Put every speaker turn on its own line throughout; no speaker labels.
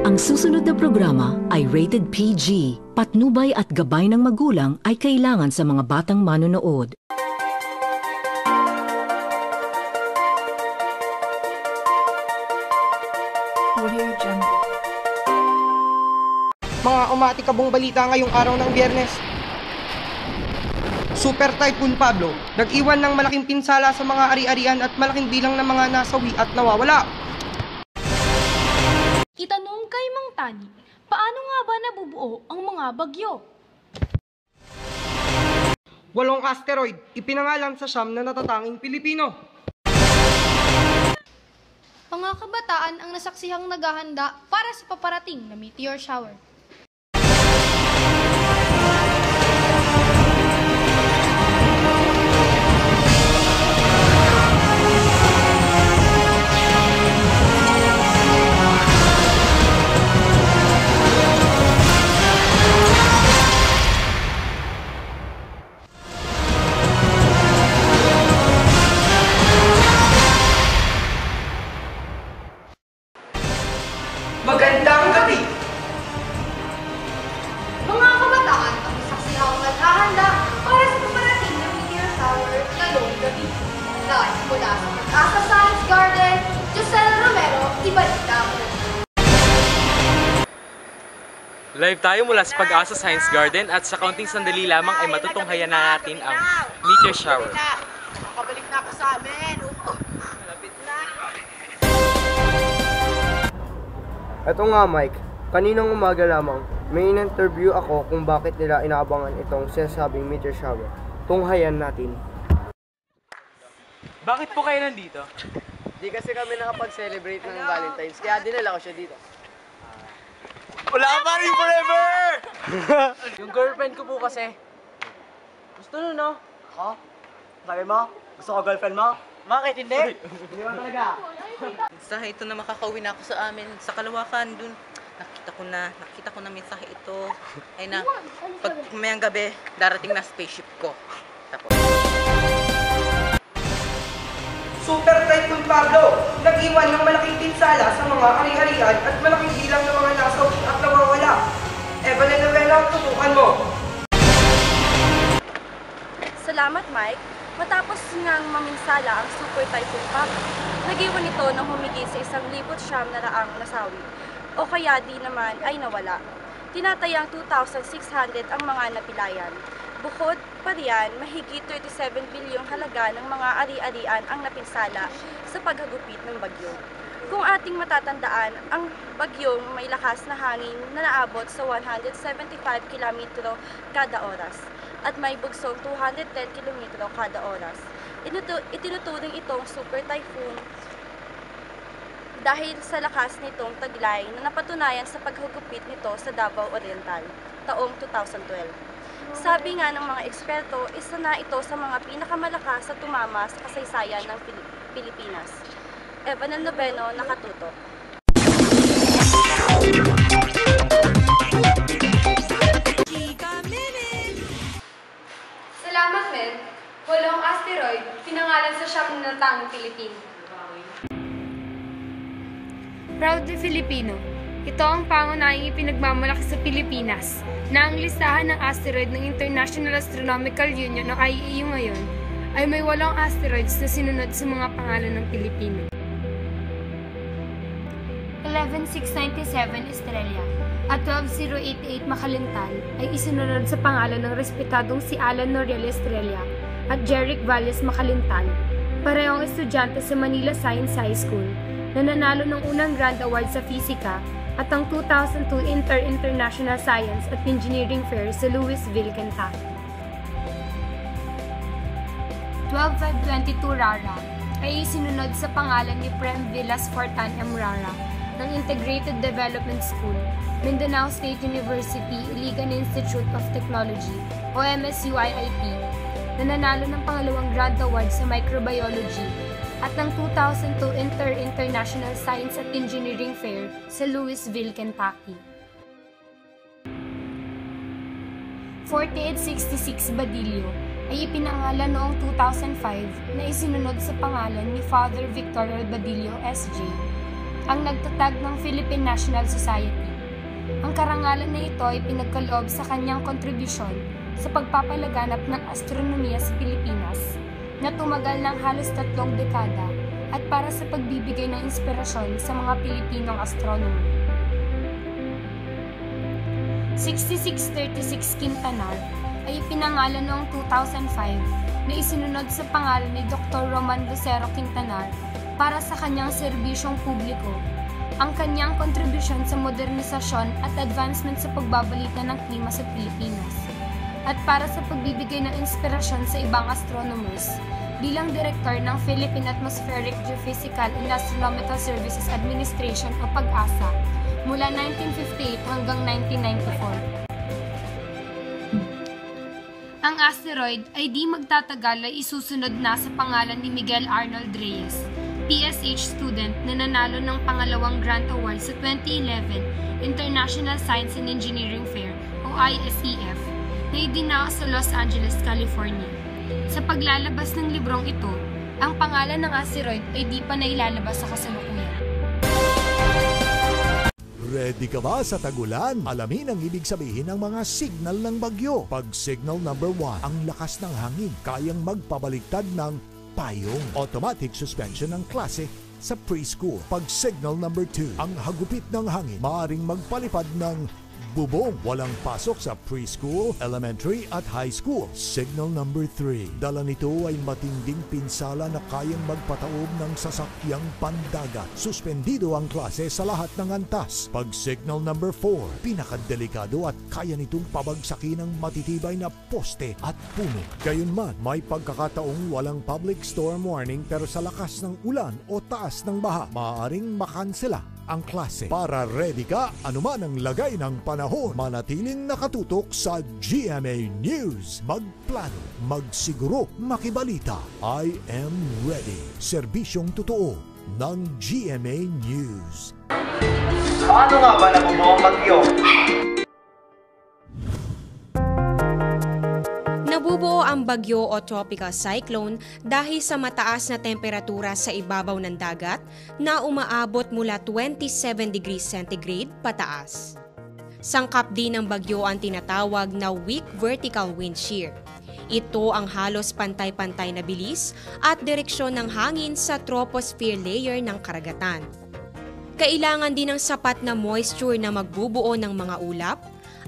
Ang susunod na programa ay rated PG. Patnubay at gabay ng magulang ay kailangan sa mga batang manonood.
Mga umatikabong balita ngayong araw ng Biyernes. Super Typhoon Pablo, nag-iwan ng malaking pinsala sa mga ari-arian at malaking bilang ng mga nasawi at nawawala.
Itanong kay Mang Tani, paano nga ba nabubuo ang mga bagyo?
8 asteroid, ipinangalan sa siyam na natatanging Pilipino.
Mga kabataan ang nasaksihang naghahanda para sa paparating na meteor shower.
Magandang gabi!
Mga kabataan ang nasaksihang naghahanda para sa paparating na meteor shower ngayong gabi. Live mula sa Pag-asa Science Garden, Josel Romero, ibalita mo.
Live tayo mula sa Pag-asa Science Garden at sa kaunting sandali lamang ay matutunghayan na natin ang meteor shower.
Makabalik na ako sa amin. Malapit na.
Ito nga Mike, kaninang umaga lamang, may in-interview ako kung bakit nila inaabangan itong sinasabing meteor shower. Tunghayan natin.
Bakit po kayo nandito?
Di kasi kami nakapag-celebrate ng Valentine's, kaya dinala ko siya dito.
Wala pa rin forever!
Yung girlfriend ko po kasi. Gusto nun, no? Ako? Sabi mo? Gusto ko girlfriend mo? Bakit hindi? Hindi mo talaga.
Mensahe ito na makakauwi na ako sa amin sa Kalawakan dun. Nakita ko na mensahe ito ay na pag mayang gabi darating na spaceship ko. Tapos
Super Typhoon Pablo, nag-iwan ng malaking pinsala sa mga ari-arian at malaking bilang ng mga nasawi at nawawala. Evelyn Novela, tutukan mo.
Salamat, Mike. Matapos ngang maminsala ang Super Typhoon Pablo, nag-iwan ito ng humigit sa 1,900 nasawi, o kaya di naman ay nawala. Tinatayang 2,600 ang mga napilayan. Bukod pa riyan, mahigit 37 bilyong halaga ng mga ari-arian ang napinsala sa paghagupit ng bagyo. Kung ating matatandaan, ang bagyong may lakas na hangin na naabot sa 175 km kada oras at may bugsong 210 km kada oras. Itinuturing itong super typhoon dahil sa lakas nitong taglay na napatunayan sa paghugupit nito sa Davao Oriental taong 2012. Sabi nga ng mga eksperto, isa na ito sa mga pinakamalakas sa tumama sa kasaysayan ng Pilipinas. Evelyn Noveno, nakatutok.
Salamat, men. 8 asteroid, pinangalan sa siyam na natatanging Pilipino.
Proudly Filipino. Ito ang pangunahing ipinagmamalaki sa Pilipinas na ang listahan ng asteroid ng International Astronomical Union o IAU ngayon ay may 8 asteroids na sinunod sa mga pangalan ng Pilipino. 11697 Estrella at 12088 Makalintal ay isinunod sa pangalan ng respetadong si Alan Noriel Estrella at Jeric Valles Makalintal, parehong estudyante sa Manila Science High School na nanalo ng unang Grand Award sa Fisika at ang 2002 International Science at Engineering Fair sa Louisville, Kentucky. 12522 Rara ay isinunod sa pangalan ni Prem Villas Fortan M. Rara ng Integrated Development School, Mindanao State University, Iligan Institute of Technology o MSU-IIT na nanalo ng pangalawang Grand Award sa Microbiology at ng 2002 International Science at Engineering Fair sa Louisville, Kentucky. 4866 Badillo ay ipinangalan noong 2005 na isinunod sa pangalan ni Father Victor Badillo, S.J. ang nagtatag ng Philippine National Society. Ang karangalan na ito ay pinagkaloob sa kanyang kontribusyon sa pagpapalaganap ng astronomiya sa Pilipinas na tumagal ng halos 3 dekada at para sa pagbibigay ng inspirasyon sa mga Pilipinong astronomer. 6636 Quintanar ay ipinangalan noong 2005 na isinunod sa pangalan ni Dr. Roman Lucero Quintanar para sa kanyang serbisyong publiko, ang kanyang kontribusyon sa modernisasyon at advancement sa pagbabalita ng klima sa Pilipinas, at para sa pagbibigay ng inspirasyon sa ibang astronomers bilang direktor ng Philippine Atmospheric Geophysical and Astronomical Services Administration o PAGASA mula 1958 hanggang 1994. Ang asteroid ay di magtatagal ay isusunod na sa pangalan ni Miguel Arnold Reyes, PSH student na nanalo ng pangalawang grant award sa 2011 International Science and Engineering Fair o ISEF na idinao sa Los Angeles, California. Sa paglalabas ng librong ito, ang pangalan ng asteroid ay di pa nailalabas sa kasalukuyan.
Ready ka ba sa tagulan? Alamin ang ibig sabihin ng mga signal ng bagyo. Pag signal number 1, ang lakas ng hangin kayang magpabaliktad ng payong. Automatic suspension ng klase sa preschool. Pag signal number 2, ang hagupit ng hangin maaaring magpalipad ng bubong. Walang pasok sa preschool, elementary at high school. Signal number 3. Dala nito ay matinding pinsala na kayang magpataob ng sasakyang pandagat. Suspendido ang klase sa lahat ng antas. Pag signal number 4. Pinakadelikado at kaya nitong pabagsakin ng matitibay na poste at puno. Gayunman, may pagkakataong walang public storm warning pero sa lakas ng ulan o taas ng baha, maaaring makansela ang klase. Para ready ka, anuman ang lagay ng panahon, manatiling nakatutok sa GMA News. Magplano, magsiguro, makibalita. I am ready. Serbisyong totoo ng GMA News.
Paano nga ba nabubuo ang bagyo?
Nabubuo ang bagyo o tropical cyclone dahil sa mataas na temperatura sa ibabaw ng dagat na umaabot mula 27 degrees centigrade pataas. Sangkap din ng bagyo ang tinatawag na weak vertical wind shear. Ito ang halos pantay-pantay na bilis at direksyon ng hangin sa troposphere layer ng karagatan. Kailangan din ng sapat na moisture na magbubuo ng mga ulap,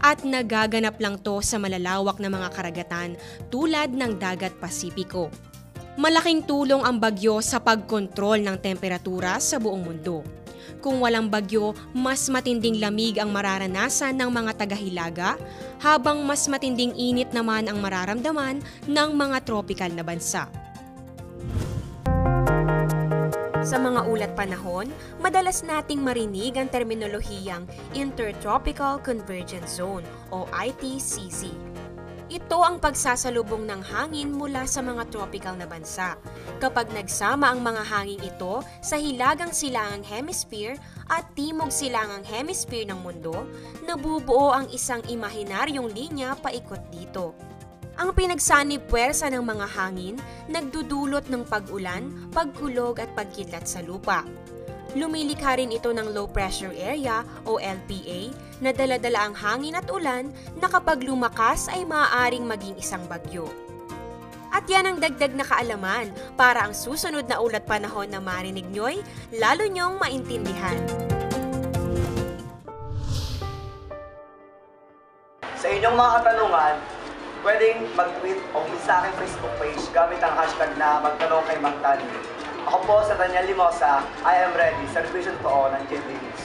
at nagaganap lang to sa malalawak na mga karagatan tulad ng Dagat Pasipiko. Malaking tulong ang bagyo sa pagkontrol ng temperatura sa buong mundo. Kung walang bagyo, mas matinding lamig ang mararanasan ng mga tagahilaga, habang mas matinding init naman ang mararamdaman ng mga tropical na bansa. Sa mga ulat panahon, madalas nating marinig ang terminolohiyang Intertropical Convergence Zone o ITCZ. Ito ang pagsasalubong ng hangin mula sa mga tropical na bansa. Kapag nagsama ang mga hangin ito sa hilagang silangang hemisphere at timog silangang hemisphere ng mundo, nabubuo ang isang imahinaryong linya paikot dito. Ang pinagsanib puwersa ng mga hangin nagdudulot ng pag-ulan, pagkulog at pagkidlat sa lupa. Lumilikha rin ito ng low pressure area o LPA na dala-dala ang hangin at ulan na kapag lumakas ay maaaring maging isang bagyo. At yan ang dagdag na kaalaman para ang susunod na ulat panahon na marinig nyo'y lalo nyong maintindihan.
Sa inyong mga katanungan, pwedeng mag-tweet o sa aking Facebook page gamit ang hashtag na magtanong kay Mang Tani. Ako po sa Daniel Limosa, I am ready, servisyon totoo ng GMA News.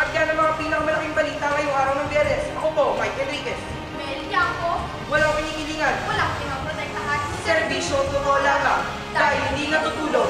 At yan ang mga pinakamalaking balita ngayong araw ng Biyernes. Ako po, Mike Enriquez.
Mel Tiangco,
Walang pinikilingan.
walang pinaprotektahan.
Serbisyo totoo lamang. Dahil hindi natutulog